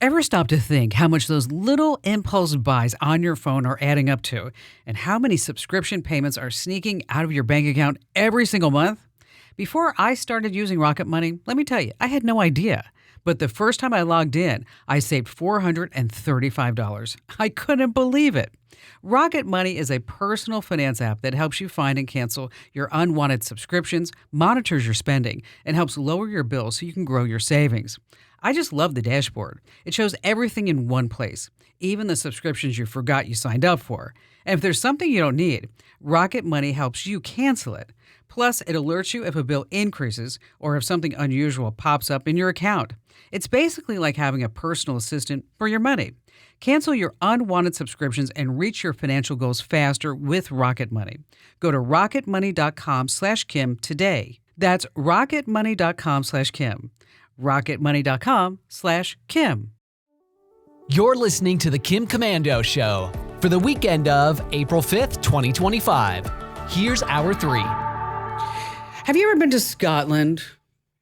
Ever stop to think how much those little impulse buys on your phone are adding up to, and how many subscription payments are sneaking out of your bank account every single month? Before I started using Rocket Money, let me tell you, I had no idea. But the first time I logged in, I saved $435. I couldn't believe it. Rocket Money is a personal finance app that helps you find and cancel your unwanted subscriptions, monitors your spending, and helps lower your bills so you can grow your savings. I just love the dashboard. It shows everything in one place, even the subscriptions you forgot you signed up for. And if there's something you don't need, Rocket Money helps you cancel it. Plus, it alerts you if a bill increases or if something unusual pops up in your account. It's basically like having a personal assistant for your money. Cancel your unwanted subscriptions and reach your financial goals faster with Rocket Money. Go to rocketmoney.com/Kim today. That's rocketmoney.com/Kim. rocketmoney.com/Kim. You're listening to The Kim Komando Show for the weekend of April 5th, 2025. Here's Hour 3. Have you ever been to Scotland,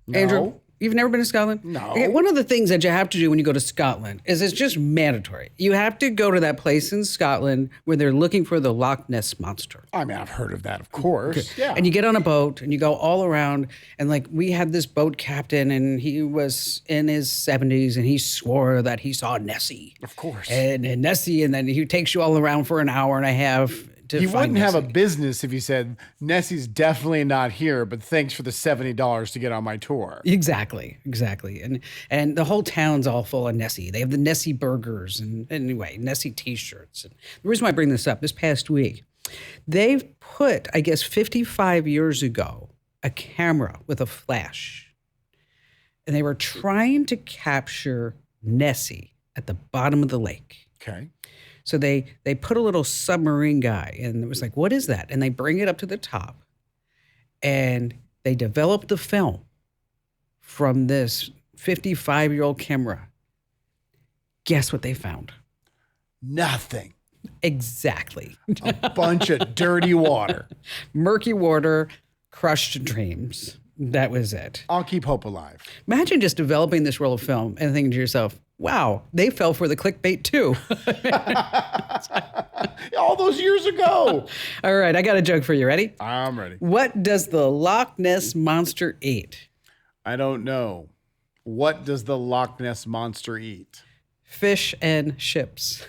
No. Andrew? You've never been to Scotland? No. Okay, one of the things that you have to do when you go to Scotland is it's just mandatory. You have to go to that place in Scotland where they're looking for the Loch Ness Monster. I mean, I've heard of that, of course. Yeah. And you get on a boat and you go all around. And like we had this boat captain and he was in his 70s and he swore that he saw Nessie. Of course. And Nessie, and then he takes you all around for an hour and a half. He wouldn't have a business if he said, Nessie's definitely not here, but thanks for the $70 to get on my tour. Exactly. And the whole town's all full of Nessie. They have the Nessie burgers and anyway, Nessie t-shirts. And the reason why I bring this up, this past week, they've put, I guess 55 years ago, a camera with a flash. And they were trying to capture Nessie at the bottom of the lake. Okay. So they put a little submarine guy, and it was like, what is that? And they bring it up to the top, and they developed the film from this 55-year-old camera. Guess what they found? Nothing. Exactly. A bunch of dirty water. Murky water, crushed dreams. That was it. I'll keep hope alive. Imagine just developing this roll of film and thinking to yourself, wow, they fell for the clickbait too. All those years ago. All right, I got a joke for you. Ready? I'm ready. What does the Loch Ness Monster eat? I don't know. What does the Loch Ness Monster eat? Fish and ships.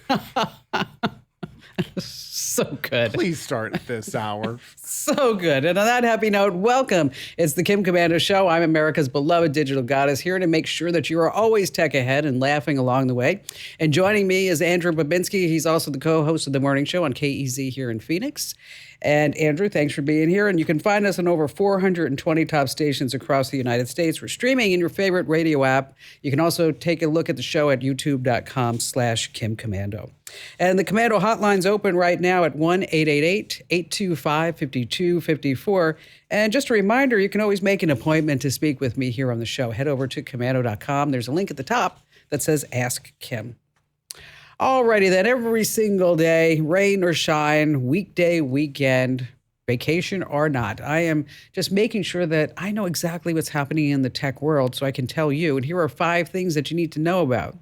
So good. Please start this hour. So good. And on that happy note, welcome. It's the Kim Komando Show. I'm America's beloved digital goddess, here to make sure that you are always tech ahead and laughing along the way. And joining me is Andrew Babinski. He's also the co-host of the morning show on KEZ here in Phoenix. And Andrew, thanks for being here. And you can find us on over 420 top stations across the United States. We're streaming in your favorite radio app. You can also take a look at the show at youtube.com/Kim Komando. And the Commando hotline's open right now at 1-888-825-5254. And just a reminder, you can always make an appointment to speak with me here on the show. Head over to commando.com. There's a link at the top that says Ask Kim. Alrighty then, every single day, rain or shine, weekday, weekend, vacation or not, I am just making sure that I know exactly what's happening in the tech world so I can tell you. And here are 5 things that you need to know about.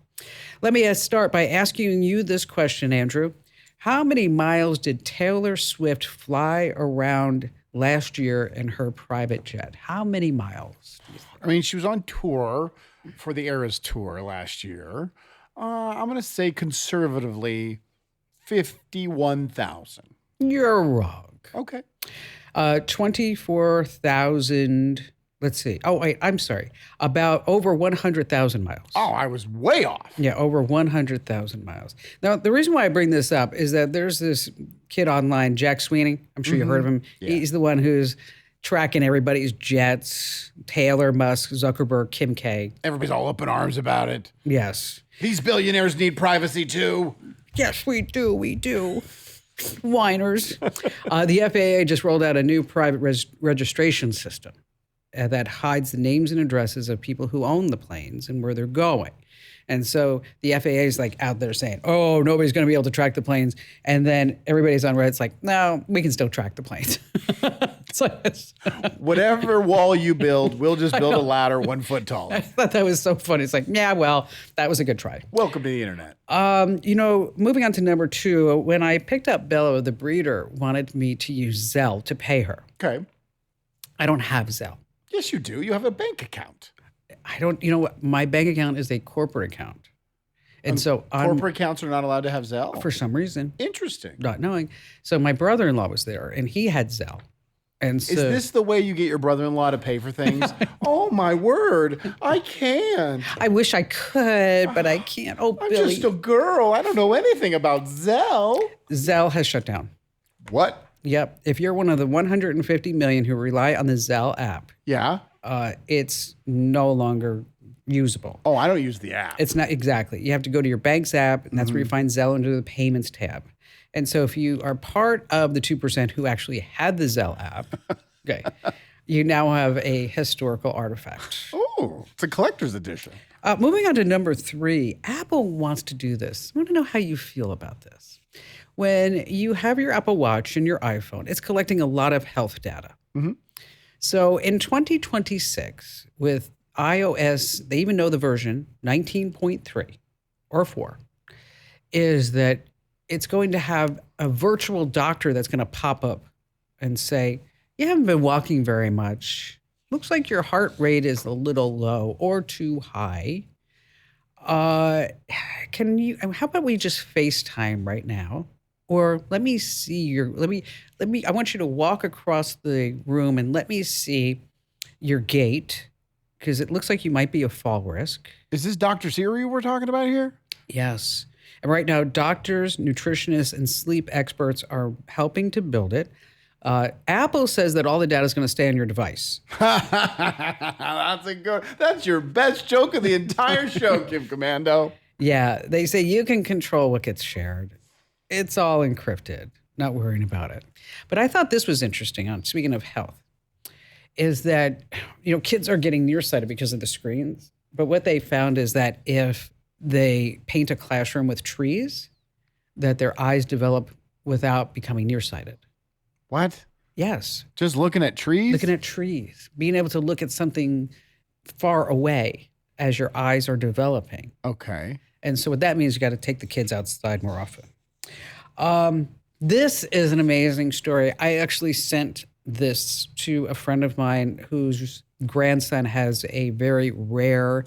Let me start by asking you this question, Andrew. How many miles did Taylor Swift fly around last year in her private jet? How many miles? I mean, she was on tour for the Eras Tour last year. I'm going to say conservatively 51,000. You're wrong. Okay. 24,000. Let's see. Oh, wait, I'm sorry. About over 100,000 miles. Oh, I was way off. Yeah, over 100,000 miles. Now, the reason why I bring this up is that there's this kid online, Jack Sweeney. I'm sure you heard of him. Yeah. He's the one who's tracking everybody's jets. Taylor, Musk, Zuckerberg, Kim K. Everybody's all up in arms about it. Yes. These billionaires need privacy too. Yes, we do. We do. Whiners. The FAA just rolled out a new private registration system that hides the names and addresses of people who own the planes and where they're going. And so the FAA is like out there saying, oh, nobody's going to be able to track the planes. And then everybody's on Reddit's like, no, we can still track the planes. It's like, Whatever wall you build, we'll just build a ladder 1 foot taller. I thought that was so funny. It's like, yeah, well, that was a good try. Welcome to the internet. Moving on to number 2, when I picked up Bella, the breeder wanted me to use Zelle to pay her. Okay. I don't have Zelle. Yes, you do. You have a bank account. I don't, you know what? My bank account is a corporate account. And so corporate accounts are not allowed to have Zelle? For some reason. Interesting. Not knowing. So my brother-in-law was there and he had Zelle. And so, is this the way you get your brother-in-law to pay for things? Oh, my word. I can't. I wish I could, but I can't. Oh, I'm Billy. just a girl. I don't know anything about Zelle. Zelle has shut down. What? Yep. If you're one of the 150 million who rely on the Zelle app, yeah, it's no longer usable. Oh, I don't use the app. It's not exactly. You have to go to your bank's app, and that's where you find Zelle under the payments tab. And so if you are part of the 2% who actually had the Zelle app, okay, you now have a historical artifact. Oh, it's a collector's edition. Moving on to number 3, Apple wants to do this. I want to know how you feel about this. When you have your Apple Watch and your iPhone, it's collecting a lot of health data. Mm-hmm. So in 2026, with iOS, they even know the version 19.3 or 4, is that it's going to have a virtual doctor that's going to pop up and say, you haven't been walking very much. Looks like your heart rate is a little low or too high. How about we just FaceTime right now? Or let me see I want you to walk across the room and let me see your gait, because it looks like you might be a fall risk. Is this Dr. Siri we're talking about here? Yes. And right now, doctors, nutritionists, and sleep experts are helping to build it. Apple says that all the data is going to stay on your device. That's your best joke of the entire show, Kim Commando. Yeah, they say you can control what gets shared. It's all encrypted, not worrying about it. But I thought this was interesting, speaking of health, is that, kids are getting nearsighted because of the screens. But what they found is that if they paint a classroom with trees, that their eyes develop without becoming nearsighted. What? Yes. Just looking at trees? Looking at trees. Being able to look at something far away as your eyes are developing. Okay. And so what that means, you got to take the kids outside more often. This is an amazing story. I actually sent this to a friend of mine whose grandson has a very rare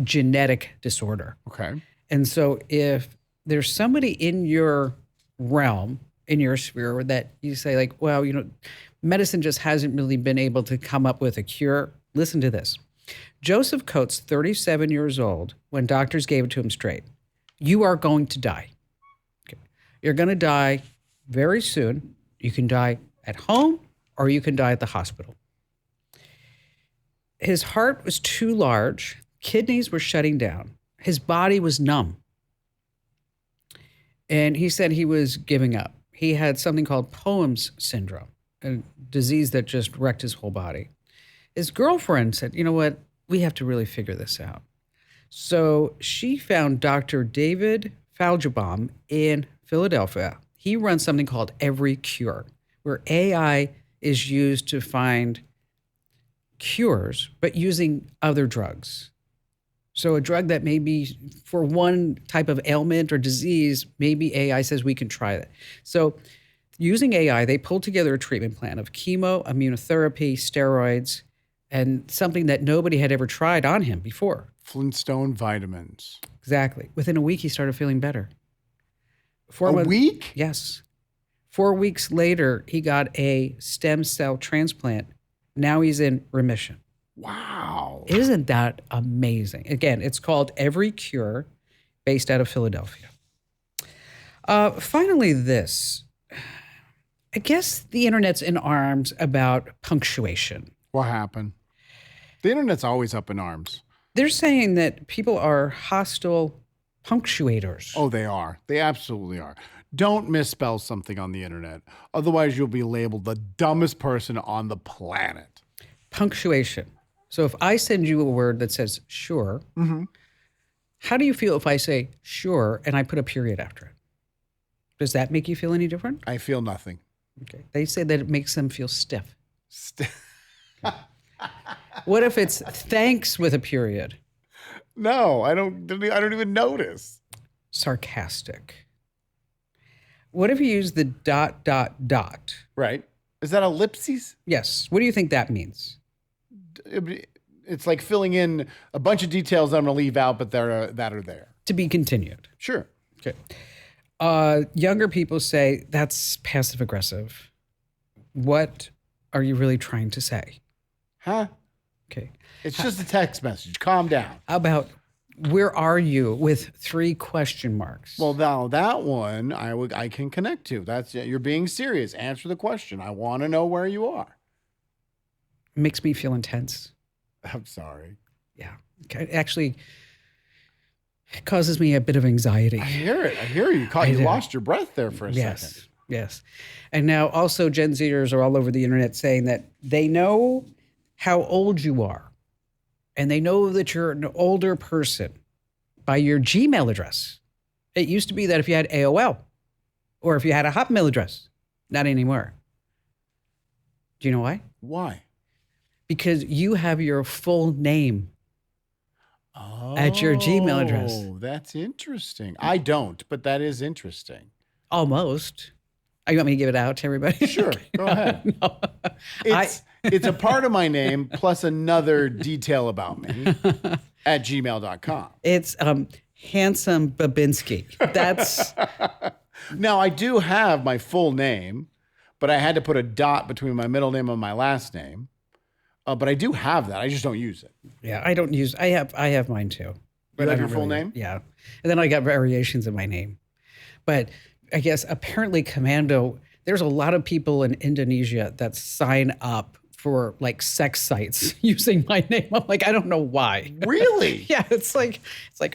genetic disorder. Okay. And so if there's somebody in your realm, in your sphere, that you say like, well, medicine just hasn't really been able to come up with a cure. Listen to this. Joseph Coates, 37 years old, when doctors gave it to him straight, you are going to die. Okay. You're going to die very soon. You can die at home or you can die at the hospital. His heart was too large. Kidneys were shutting down. His body was numb. And he said he was giving up. He had something called Poems syndrome, a disease that just wrecked his whole body. His girlfriend said, you know what? We have to really figure this out. So she found Dr. David Faljabaum in Philadelphia. He runs something called Every Cure, where AI is used to find cures, but using other drugs. So a drug that may be for one type of ailment or disease, maybe AI says we can try that. So using AI, they pulled together a treatment plan of chemo, immunotherapy, steroids, and something that nobody had ever tried on him before. Flintstone vitamins. Exactly. Within a week, he started feeling better. A week? Yes. 4 weeks later, he got a stem cell transplant. Now he's in remission. Wow. Isn't that amazing? Again, it's called Every Cure, based out of Philadelphia. Finally, this. I guess the internet's in arms about punctuation. What happened? The internet's always up in arms. They're saying that people are hostile punctuators. Oh, they are. They absolutely are. Don't misspell something on the internet. Otherwise, you'll be labeled the dumbest person on the planet. Punctuation. So if I send you a word that says sure, how do you feel if I say sure and I put a period after it? Does that make you feel any different? I feel nothing. Okay. They say that it makes them feel stiff. St- What if it's thanks with a period? no, I don't even notice. Sarcastic. What if you use the ... Right? Is that ellipses? Yes. What do you think that means? It's like filling in a bunch of details I'm going to leave out, but that are there. To be continued. Sure. Okay. Younger people say that's passive aggressive. What are you really trying to say? Huh? Okay. It's just a text message. Calm down. How about where are you with 3 question marks? Well, now that one I can connect to. That's you're being serious. Answer the question. I want to know where you are. Makes me feel intense. I'm sorry. Yeah. Okay. Actually, it causes me a bit of anxiety. I hear it. I hear you. You lost your breath there for a second. Yes. And now also Gen Zers are all over the internet saying that they know how old you are. And they know that you're an older person by your Gmail address. It used to be that if you had AOL or if you had a Hotmail address. Not anymore. Do you know why? Why? Because you have your full name at your Gmail address. Oh, that's interesting. I don't, but that is interesting. Almost. Oh, you want me to give it out to everybody? Sure, go ahead. No. It's a part of my name plus another detail about me at gmail.com. It's Handsome Babinski. That's Now, I do have my full name, but I had to put a dot between my middle name and my last name. But I do have that. I just don't use it. yeah. I don't use. I have mine too. You I have your don't full really- name? Yeah, and then I got variations of my name. But I guess apparently Commando. There's a lot of people in Indonesia that sign up for like sex sites using my name. I'm like, I don't know why. Really? Yeah, it's like,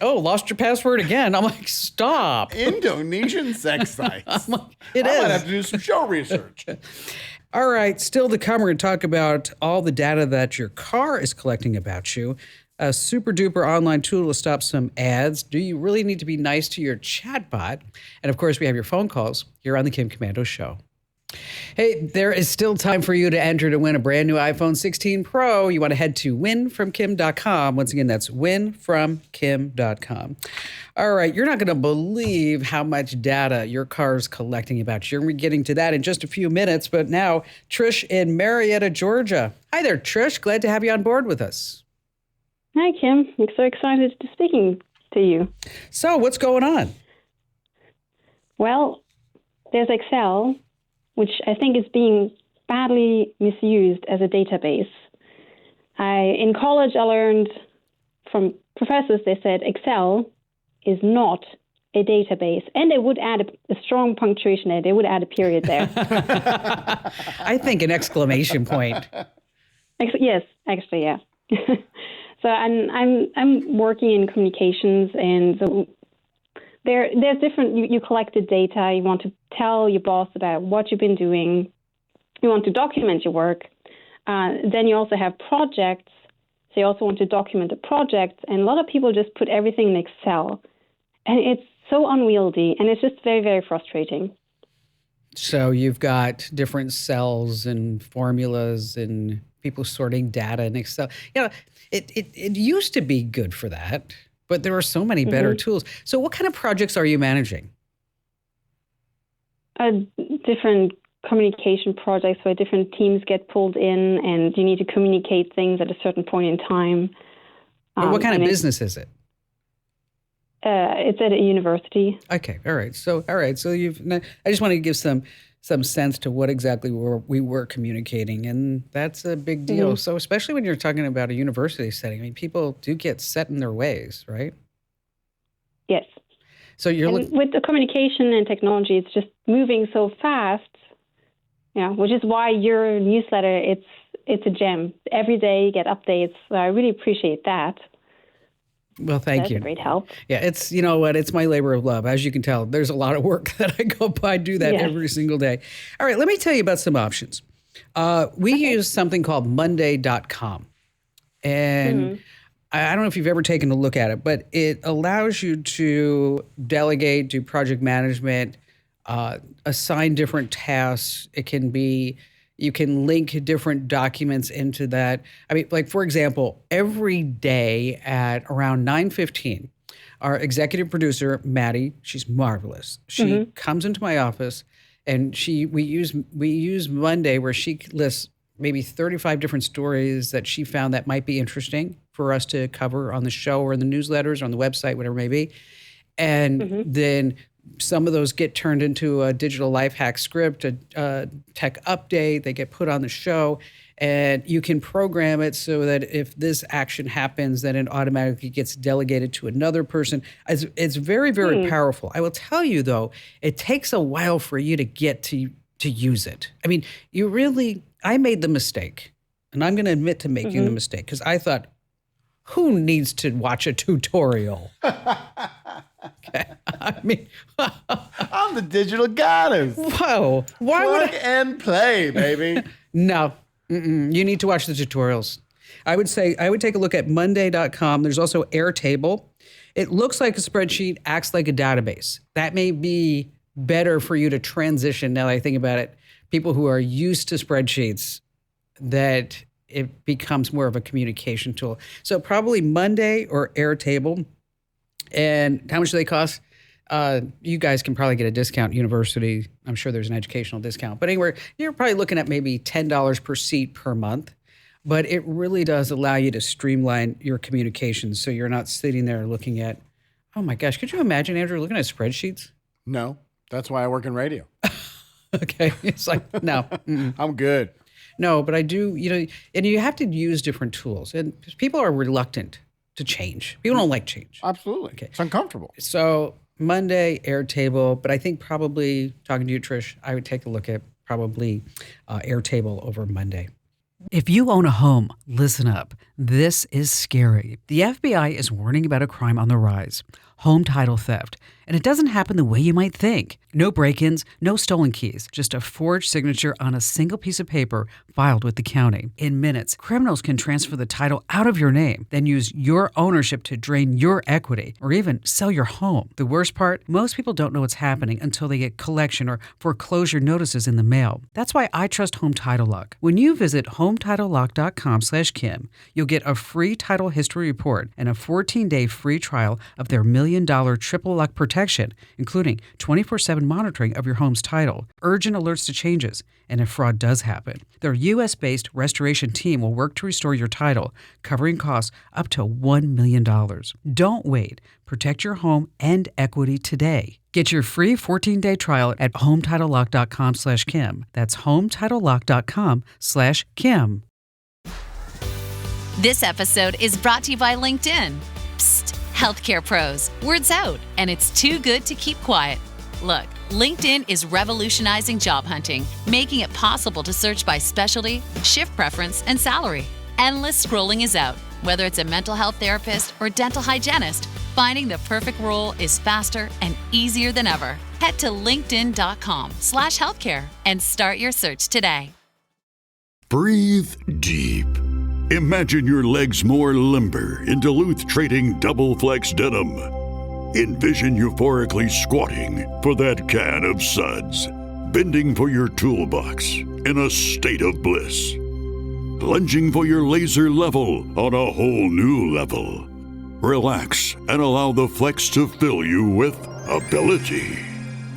oh, lost your password again. I'm like, stop. Indonesian sex sites. It I is. might have to do some show research. All right, still to come, we're going to talk about all the data that your car is collecting about you. A super duper online tool to stop some ads. Do you really need to be nice to your chatbot? And of course, we have your phone calls here on the Kim Commando Show. Hey, there is still time for you to enter to win a brand new iPhone 16 Pro. You want to head to winfromkim.com. Once again, that's winfromkim.com. All right, you're not going to believe how much data your car is collecting about you. We're getting to that in just a few minutes, but now Trish in Marietta, Georgia. Hi there, Trish. Glad to have you on board with us. Hi, Kim. I'm so excited to speaking to you. So, what's going on? Well, there's Excel, which I think is being badly misused as a database. In college, I learned from professors, they said Excel is not a database. And they would add a strong punctuation there. They would add a period there. I think an exclamation point. Yes, actually, yeah. So I'm working in communications, and so there's different. You collected data. You want to tell your boss about what you've been doing. You want to document your work. Then you also have projects. So you also want to document the project. And a lot of people just put everything in Excel, and it's so unwieldy, and it's just very, very frustrating. So you've got different cells and formulas and people sorting data in Excel. You know, it used to be good for that, but there are so many better tools. So what kind of projects are you managing? Different communication projects where different teams get pulled in and you need to communicate things at a certain point in time. But what kind of business is it? It's at a university. Okay. All right. So I just wanted to give some sense to what exactly we were communicating, and that's a big deal. So especially when you're talking about a university setting, I mean, people do get set in their ways, right? Yes. So with the communication and technology, it's just moving so fast. Yeah, which is why your newsletter, it's a gem. Every day you get updates. So I really appreciate that. Well, thank you. That's a great help. Yeah, it's, you know what, it's my labor of love. As you can tell, there's a lot of work that I go by, do that every single day. All right, let me tell you about some options. We use something called Monday.com. And I don't know if you've ever taken a look at it, but it allows you to delegate, do project management, assign different tasks. It can be, You can link different documents into that. I mean, like, for example, every day at around 9:15, our executive producer, Maddie, she's marvelous. She comes into my office and we use Monday where she lists maybe 35 different stories that she found that might be interesting for us to cover on the show or in the newsletters or on the website, whatever it may be. And then some of those get turned into a digital life hack script, a tech update. They get put on the show. And you can program it so that if this action happens, then it automatically gets delegated to another person. It's very, very powerful. I will tell you, though, it takes a while for you to get to use it. I mean, I made the mistake, and I'm going to admit to making the mistake, because I thought, who needs to watch a tutorial? Okay. I mean, I'm the digital goddess. whoa. Why would Plug and play, baby. No. You need to watch the tutorials. I would take a look at monday.com. There's also Airtable. It looks like a spreadsheet, acts like a database. That may be better for you to transition, now that I think about it. People who are used to spreadsheets, that it becomes more of a communication tool. So probably Monday or Airtable. And how much do they cost? You guys can probably get a discount. University, I'm sure there's an educational discount. But anyway, you're probably looking at maybe $10 per seat per month. But it really does allow you to streamline your communications so you're not sitting there looking at, oh my gosh, could you imagine, Andrew, looking at spreadsheets? No, that's why I work in radio. Okay. It's like, no. I'm good. No, but I do, and you have to use different tools. And people are reluctant to change. People don't like change. Absolutely. Okay. It's uncomfortable. So Monday, Airtable, but I think probably, talking to you, Trish, I would take a look at probably Airtable over Monday. If you own a home, listen up. This is scary. The FBI is warning about a crime on the rise, home title theft. And it doesn't happen the way you might think. No break-ins, no stolen keys, just a forged signature on a single piece of paper filed with the county. In minutes, criminals can transfer the title out of your name, then use your ownership to drain your equity or even sell your home. The worst part, most people don't know what's happening until they get collection or foreclosure notices in the mail. That's why I trust Home Title Lock. When you visit HometitleLock.com/Kim, you'll get a free title history report and a 14-day free trial of their $1 million triple lock protection, including 24/7 monitoring of your home's title, urgent alerts to changes, and if fraud does happen. Their U.S.-based restoration team will work to restore your title, covering costs up to $1 million. Don't wait. Protect your home and equity today. Get your free 14-day trial at HometitleLock.com/Kim. That's HometitleLock.com/Kim. This episode is brought to you by LinkedIn. Psst, healthcare pros, word's out, and it's too good to keep quiet. Look, LinkedIn is revolutionizing job hunting, making it possible to search by specialty, shift preference, and salary. Endless scrolling is out. Whether it's a mental health therapist or dental hygienist, finding the perfect role is faster and easier than ever. Head to linkedin.com/healthcare and start your search today. Breathe deep. Imagine your legs more limber in Duluth Trading Double Flex Denim. Envision euphorically squatting for that can of suds, bending for your toolbox in a state of bliss, lunging for your laser level on a whole new level. Relax and allow the flex to fill you with ability.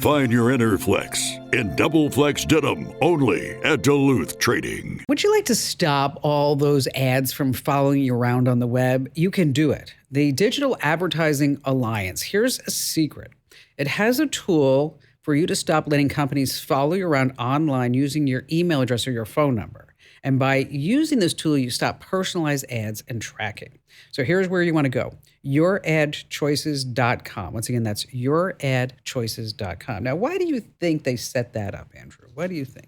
Find your inner flex in Double Flex Denim only at Duluth Trading. Would you like to stop all those ads from following you around on the web? You can do it. The Digital Advertising Alliance, here's a secret. It has a tool for you to stop letting companies follow you around online using your email address or your phone number. And by using this tool, you stop personalized ads and tracking. So here's where you want to go. Youradchoices.com. Once again, that's youradchoices.com. Now, why do you think they set that up, Andrew? What do you think?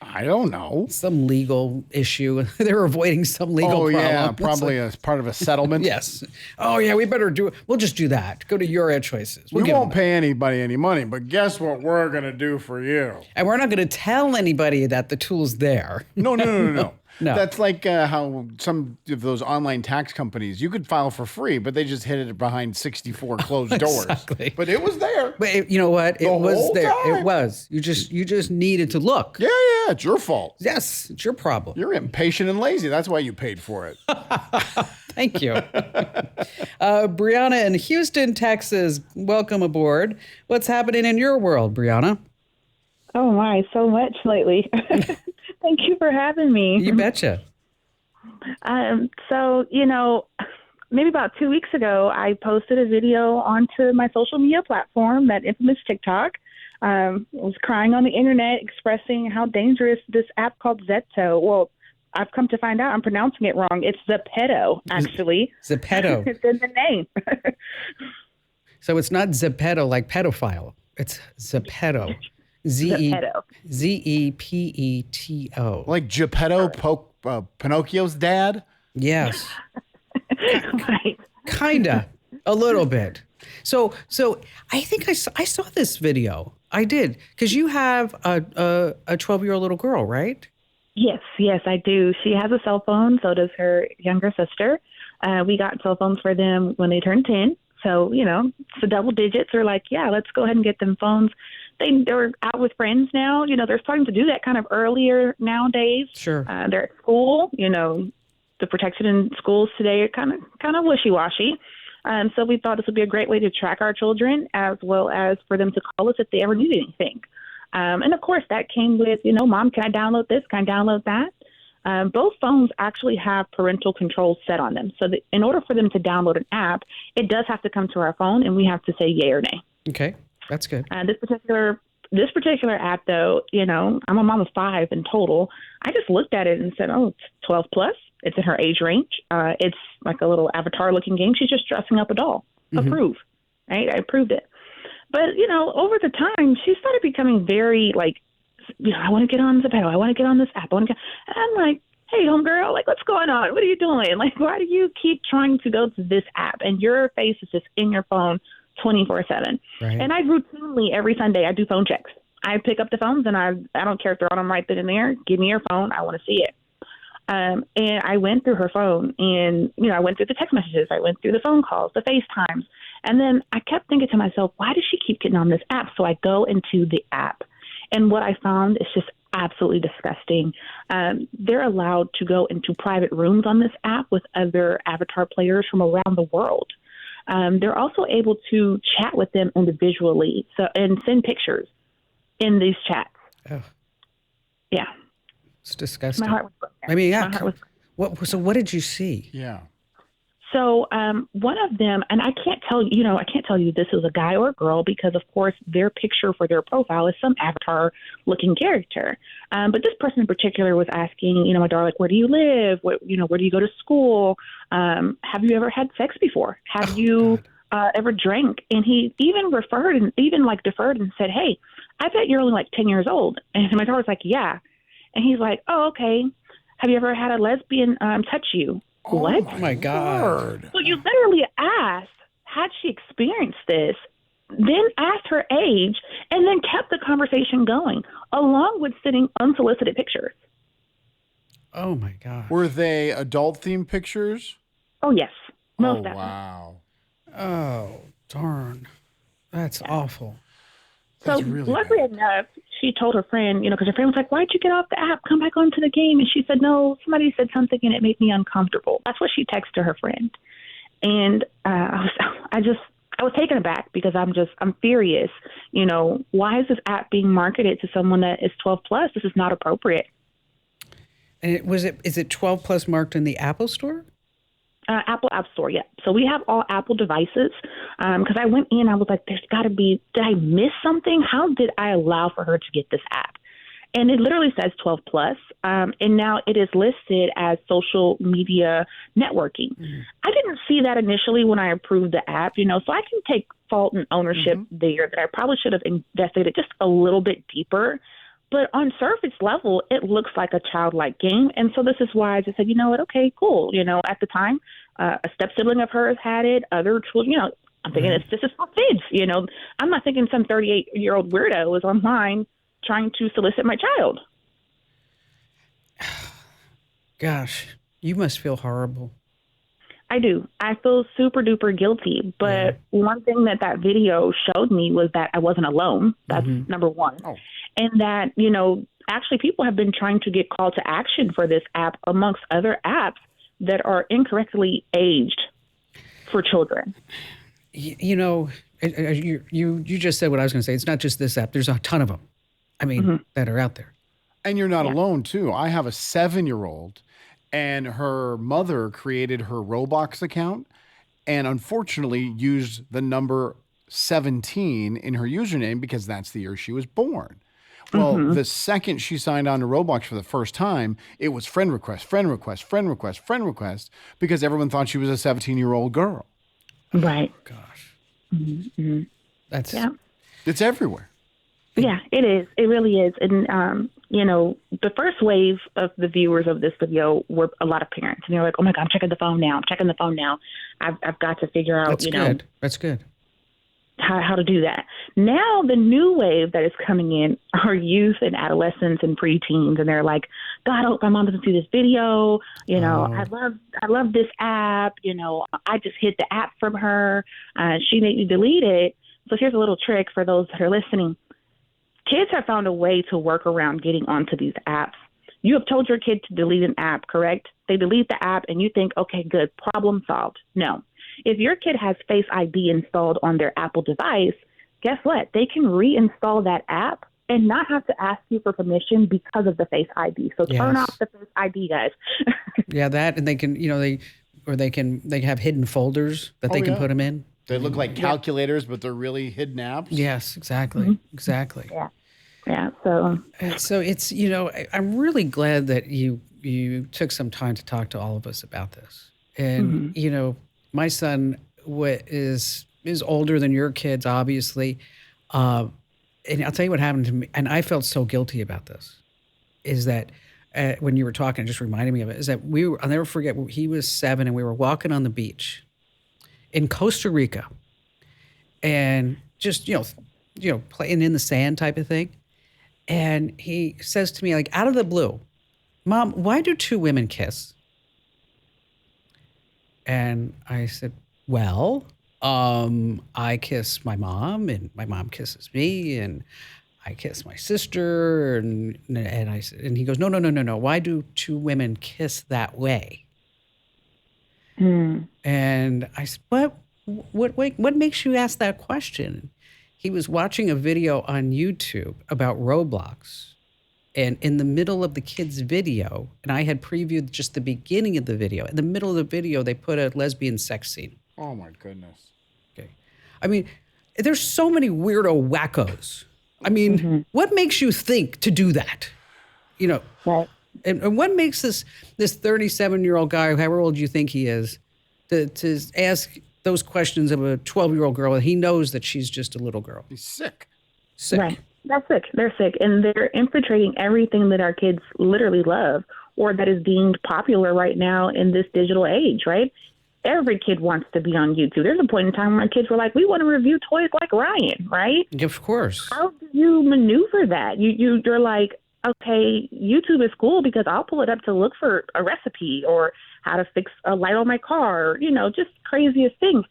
I don't know. Some legal issue. They're avoiding some legal problem. Yeah, probably as part of a settlement. Yes. Oh, yeah, we better do it. We'll just do that. Go to Your Ad Choices. We won't pay anybody any money, but guess what we're going to do for you? And we're not going to tell anybody that the tool's there. No. No. That's like how some of those online tax companies, you could file for free, but they just hid it behind 64 closed doors. Exactly. But it was there. But you know what? It was whole there. time. It was. You just needed to look. Yeah, it's your fault. Yes, it's your problem. You're impatient and lazy. That's why you paid for it. Thank you. Brianna in Houston, Texas, welcome aboard. What's happening in your world, Brianna? Oh my, so much lately. Thank you for having me. You betcha. So, maybe about 2 weeks ago, I posted a video onto my social media platform, that infamous TikTok. I was crying on the internet, expressing how dangerous this app called Zeto. Well, I've come to find out I'm pronouncing it wrong. It's Zepeto, actually. Zepeto. It's in the name. So it's not Zepeto like pedophile. It's Zepeto. Zepeto. Zepeto. Like Geppetto, Pinocchio's dad? Yes. Right. Kinda. A little bit. So I think I saw this video. I did. Because you have a 12-year-old little girl, right? Yes, I do. She has a cell phone. So does her younger sister. We got cell phones for them when they turned 10. So, the double digits are like, yeah, let's go ahead and get them phones. They're out with friends now. They're starting to do that kind of earlier nowadays. Sure. They're at school. The protection in schools today are kind of wishy-washy. So we thought this would be a great way to track our children, as well as for them to call us if they ever need anything. And of course, that came with, Mom, can I download this? Can I download that? Both phones actually have parental controls set on them. So that in order for them to download an app, it does have to come to our phone, and we have to say yay or nay. Okay, that's good. This particular app, though, I'm a mom of 5 in total. I just looked at it and said, oh, it's 12 plus. It's in her age range. It's like a little avatar-looking game. She's just dressing up a doll. Approve, right? I approved it. But, over the time, she started becoming very, I want to get on Zepeto. I want to get on this app. And I'm like, hey, homegirl, what's going on? What are you doing? Why do you keep trying to go to this app? And your face is just in your phone 24/7. Right. And I routinely, every Sunday, I do phone checks. I pick up the phones, and I don't care if they're on them right then and there. Give me your phone. I want to see it. And I went through her phone, and, I went through the text messages. I went through the phone calls, the FaceTimes. And then I kept thinking to myself, why does she keep getting on this app? So I go into the app. And what I found is just absolutely disgusting. They're allowed to go into private rooms on this app with other avatar players from around the world. They're also able to chat with them individually and send pictures in these chats. Oh. Yeah. It's disgusting. My heart was broken. I mean, yeah. My heart was... So what did you see? Yeah. So one of them, and I can't tell you this is a guy or a girl, because of course their picture for their profile is some avatar-looking character. But this person in particular was asking, my daughter, where do you live? Where do you go to school? Have you ever had sex before? Have you ever drank? And he even deferred and said, hey, I bet you're only 10 years old. And my daughter's like, yeah. And he's like, oh, okay. Have you ever had a lesbian touch you? What? Oh my God. So you literally asked, had she experienced this, then asked her age, and then kept the conversation going, along with sending unsolicited pictures. Oh, my God. Were they adult-themed pictures? Oh, yes. Most definitely. Wow. Oh, darn. That's awful. So That's really luckily bad. enough, she told her friend, because her friend was like, why'd you get off the app? Come back onto the game. And she said, no, somebody said something and it made me uncomfortable. That's what she texted her friend. And I was taken aback, because I'm furious. Why is this app being marketed to someone that is 12 plus? This is not appropriate. And is it 12 plus marked in the Apple Store? Apple App Store, yeah. So we have all Apple devices. Because I went in, I was like, there's got to be, did I miss something? How did I allow for her to get this app? And it literally says 12 plus. And now it is listed as social media networking. I didn't see that initially when I approved the app, so I can take fault and ownership there that I probably should have investigated just a little bit deeper. But on surface level, it looks like a childlike game. And so this is why I just said, you know what, okay, cool. At the time, a step-sibling of hers had it, other children, I'm thinking this is for kids, I'm not thinking some 38-year-old weirdo is online trying to solicit my child. Gosh, you must feel horrible. I do. I feel super duper guilty. But one thing that video showed me was that I wasn't alone. That's number one. Oh. And that, actually people have been trying to get called to action for this app amongst other apps that are incorrectly aged for children. You just said what I was going to say. It's not just this app. There's a ton of them. I mean, that are out there. And you're not alone, too. I have a 7-year-old, and her mother created her Roblox account and unfortunately used the number 17 in her username because that's the year she was born. Well, the second she signed on to Roblox for the first time, it was friend request, friend request, friend request, friend request, because everyone thought she was a 17-year-old girl. Right. Gosh. It's everywhere. Yeah, it is. It really is. And, the first wave of the viewers of this video were a lot of parents. And they're like, oh, my God, I'm checking the phone now. I've got to figure out, That's good. How to do that. Now, the new wave that is coming in are youth and adolescents and preteens. And they're like, God, I hope my mom doesn't see this video. I love this app. I just hid the app from her. She made me delete it. So here's a little trick for those that are listening. Kids have found a way to work around getting onto these apps. You have told your kid to delete an app, correct? They delete the app and you think, okay, good, problem solved. No. If your kid has Face ID installed on their Apple device, guess what? They can reinstall that app and not have to ask you for permission because of the Face ID. So turn off the Face ID, guys. That, and they can, they have hidden folders that they can put them in. They look like calculators, but they're really hidden apps. Yes, exactly. Exactly. Yeah. So it's, I'm really glad that you took some time to talk to all of us about this. And, my son is older than your kids, obviously. And I'll tell you what happened to me. And I felt so guilty about this, is that when you were talking, it just reminded me of it, is that I'll never forget, he was 7 and we were walking on the beach in Costa Rica and just, playing in the sand type of thing. And he says to me, like, out of the blue, Mom, why do 2 women kiss? And I said, well, I kiss my mom and my mom kisses me and I kiss my sister. And I said, and he goes, no. Why do 2 women kiss that way? And I said, what makes you ask that question? He was watching a video on YouTube about Roblox. And in the middle of the kid's video, and I had previewed just the beginning of the video, in the middle of the video, they put a lesbian sex scene. Oh, my goodness. Okay. I mean, there's so many weirdo wackos. I mean, what makes you think to do that? Right. And what makes this 37-year-old guy, however old you think he is, to ask those questions of a 12-year-old girl, and he knows that she's just a little girl. He's sick. Right. That's sick. They're sick. And they're infiltrating everything that our kids literally love or that is deemed popular right now in this digital age, right? Every kid wants to be on YouTube. There's a point in time where kids were like, we want to review toys like Ryan, right? Of course. How do you maneuver that? You're like, okay, YouTube is cool because I'll pull it up to look for a recipe or how to fix a light on my car, just craziest things.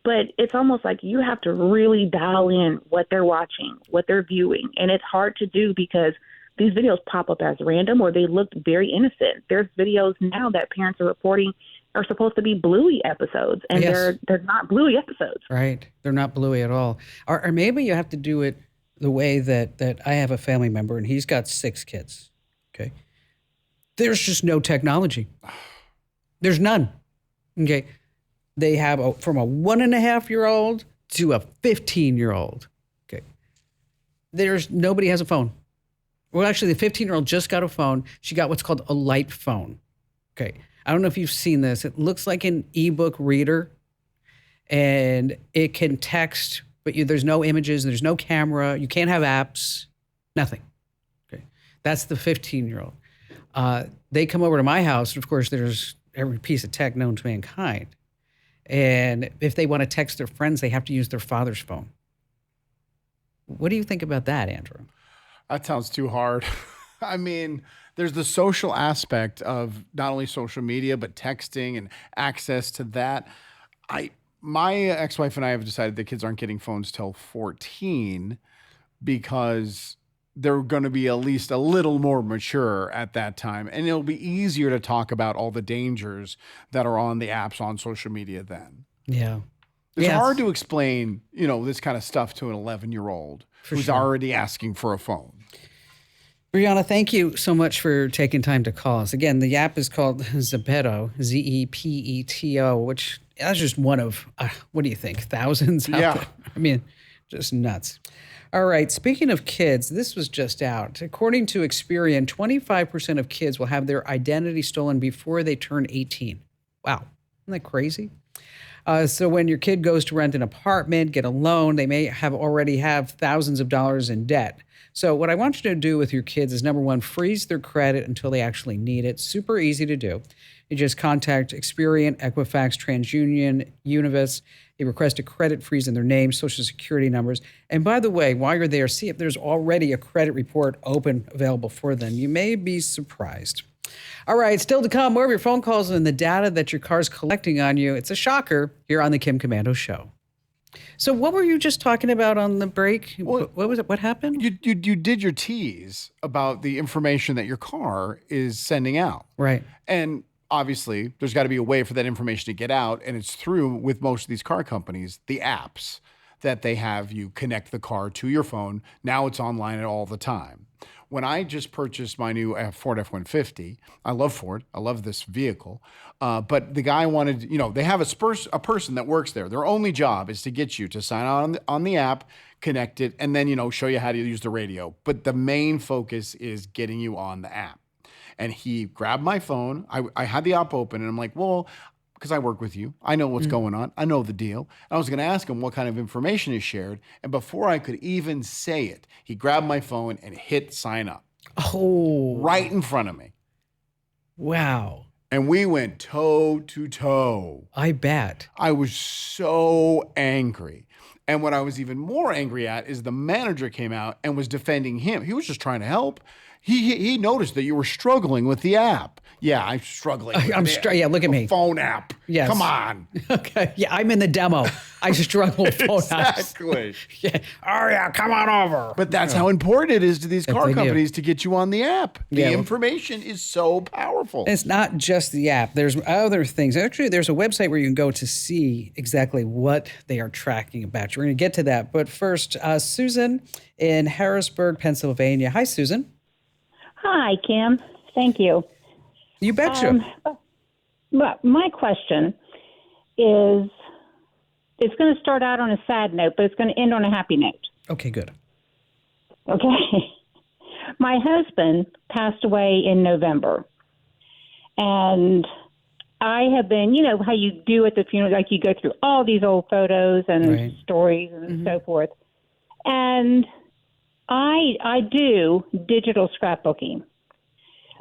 But it's almost like you have to really dial in what they're watching, what they're viewing. And it's hard to do because these videos pop up as random or they look very innocent. There's videos now that parents are reporting are supposed to be Bluey episodes, and they're not Bluey episodes. Right. They're not Bluey at all. Or maybe you have to do it the way that I have a family member, and he's got 6 kids, okay? There's just no technology. There's none, okay? They have from a 1.5-year-old to a 15-year-old. Okay. Nobody has a phone. Well, actually, the 15-year-old just got a phone. She got what's called a light phone. Okay. I don't know if you've seen this. It looks like an ebook reader, and it can text, but there's no images, there's no camera. You can't have apps, nothing. Okay. That's the 15-year-old. They come over to my house, and of course, there's every piece of tech known to mankind. And if they want to text their friends, they have to use their father's phone. What do you think about that, Andrew? That sounds too hard. I mean, there's the social aspect of not only social media, but texting and access to that. My ex-wife and I have decided the kids aren't getting phones till 14 because they're going to be at least a little more mature at that time. And it'll be easier to talk about all the dangers that are on the apps on social media then. Yeah. It's Yes. hard to explain, this kind of stuff to an 11-year-old who's sure. already asking for a phone. Brianna, thank you so much for taking time to call us. Again, the app is called Zepeto, Zepeto, which that's just one of, what do you think, thousands out Yeah. there? I mean, just nuts. All right, speaking of kids, this was just out. According to Experian, 25% of kids will have their identity stolen before they turn 18. Wow, isn't that crazy? So when your kid goes to rent an apartment, get a loan, they may already have thousands of dollars in debt. So what I want you to do with your kids is, number one, freeze their credit until they actually need it. Super easy to do. You just contact Experian, Equifax, TransUnion, Univis. You request a credit freeze in their name, social security numbers. And by the way, while you're there, see if there's already a credit report open available for them. You may be surprised. All right, still to come, more of your phone calls and the data that your car's collecting on you. It's a shocker here on the Kim Komando Show. So what were you just talking about on the break? What was it? What happened? You did your tease about the information that your car is sending out. Right. And obviously, there's got to be a way for that information to get out. And it's through, with most of these car companies, the apps that they have you connect the car to your phone. Now it's online all the time. When I just purchased my new Ford F-150, I love Ford. I love this vehicle. But the guy wanted, they have a person that works there. Their only job is to get you to sign on the app, connect it, and then, show you how to use the radio. But the main focus is getting you on the app. And he grabbed my phone. I had the app open, and I'm like, well, because I work with you, I know what's going on. I know the deal. And I was going to ask him what kind of information is shared. And before I could even say it, he grabbed my phone and hit sign up. Oh. Right in front of me. Wow. And we went toe to toe. I bet. I was so angry. And what I was even more angry at is the manager came out and was defending him. He was just trying to help. He noticed that you were struggling with the app. Yeah, I'm struggling. Yeah, look at me. Phone app. Yes. Come on. Okay. Yeah, I'm in the demo. I struggle with phone apps. Exactly. Yeah. Oh, yeah, come on over. But that's how important it is to these car they do. companies to get you on the app. The Yeah, well- information is so powerful. It's not just the app. There's other things. Actually, there's a website where you can go to see exactly what they are tracking about. We're going to get to that. But first, Susan in Harrisburg, Pennsylvania. Hi, Susan. Hi, Kim. Thank you. You betcha. But my question is, it's going to start out on a sad note, but it's going to end on a happy note. Okay, good. Okay. My husband passed away in November. And I have been, how you do at the funeral, like you go through all these old photos and Right. stories and so forth. And I do digital scrapbooking,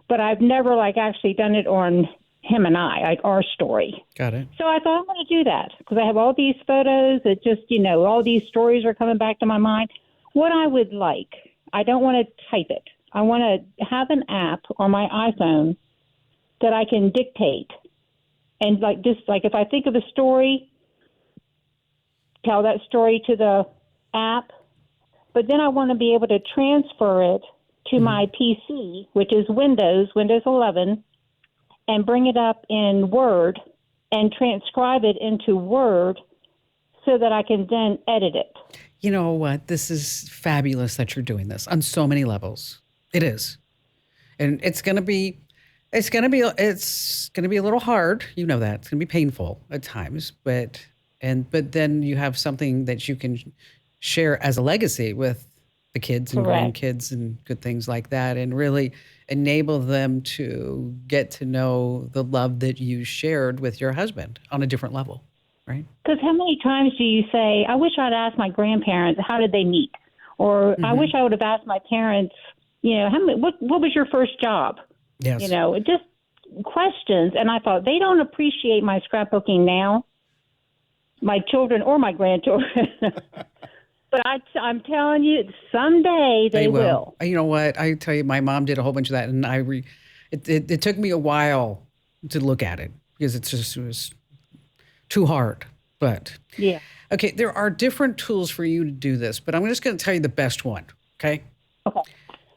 but I've never actually done it on him and I, our story. Got it. So I thought I'm going to do that because I have all these photos that just, all these stories are coming back to my mind. What I would like, I don't want to type it. I want to have an app on my iPhone that I can dictate. And if I think of a story, tell that story to the app. But then I want to be able to transfer it to my PC, which is Windows 11, and bring it up in Word and transcribe it into Word so that I can then edit it. You know what? This is fabulous that you're doing this on so many levels. It is. And it's going to be a little hard. You know that. It's going to be painful at times, but then you have something that you can share as a legacy with the kids and Correct. grandkids and good things like that, and really enable them to get to know the love that you shared with your husband on a different level, right? Because how many times do you say, I wish I'd asked my grandparents, how did they meet? Or I wish I would have asked my parents, what was your first job? Yes. Just questions. And I thought, they don't appreciate my scrapbooking now, my children or my grandchildren. But I'm telling you, someday they will. You know what? I tell you, my mom did a whole bunch of that, and it took me a while to look at it because it was too hard. But yeah. Okay, there are different tools for you to do this, but I'm just going to tell you the best one. Okay. Okay.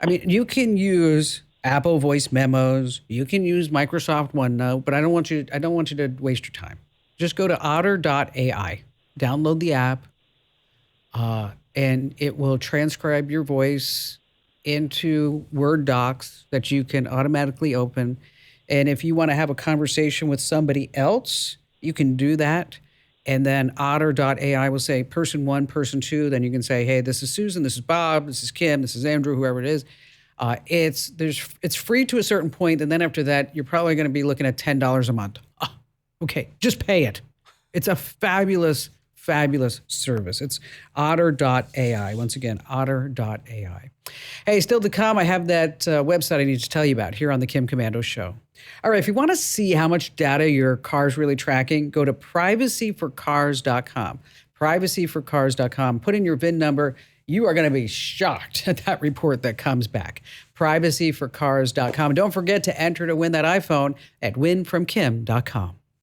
I mean, you can use Apple Voice Memos. You can use Microsoft OneNote, but I don't want you to waste your time. Just go to otter.ai, download the app, and it will transcribe your voice into Word docs that you can automatically open. And if you want to have a conversation with somebody else, you can do that. And then otter.ai will say person 1, person 2. Then you can say, hey, this is Susan, this is Bob, this is Kim, this is Andrew, whoever it is. It's free to a certain point, and then after that, you're probably going to be looking at $10 a month. Oh, okay, just pay it. It's a fabulous service. It's otter.ai. Once again, otter.ai. Hey, still to come, I have that website I need to tell you about here on the Kim Komando Show. All right, if you want to see how much data your car's really tracking, go to privacyforcars.com. Privacyforcars.com. Put in your VIN number. You are going to be shocked at that report that comes back. Privacyforcars.com. Don't forget to enter to win that iPhone at winfromkim.com.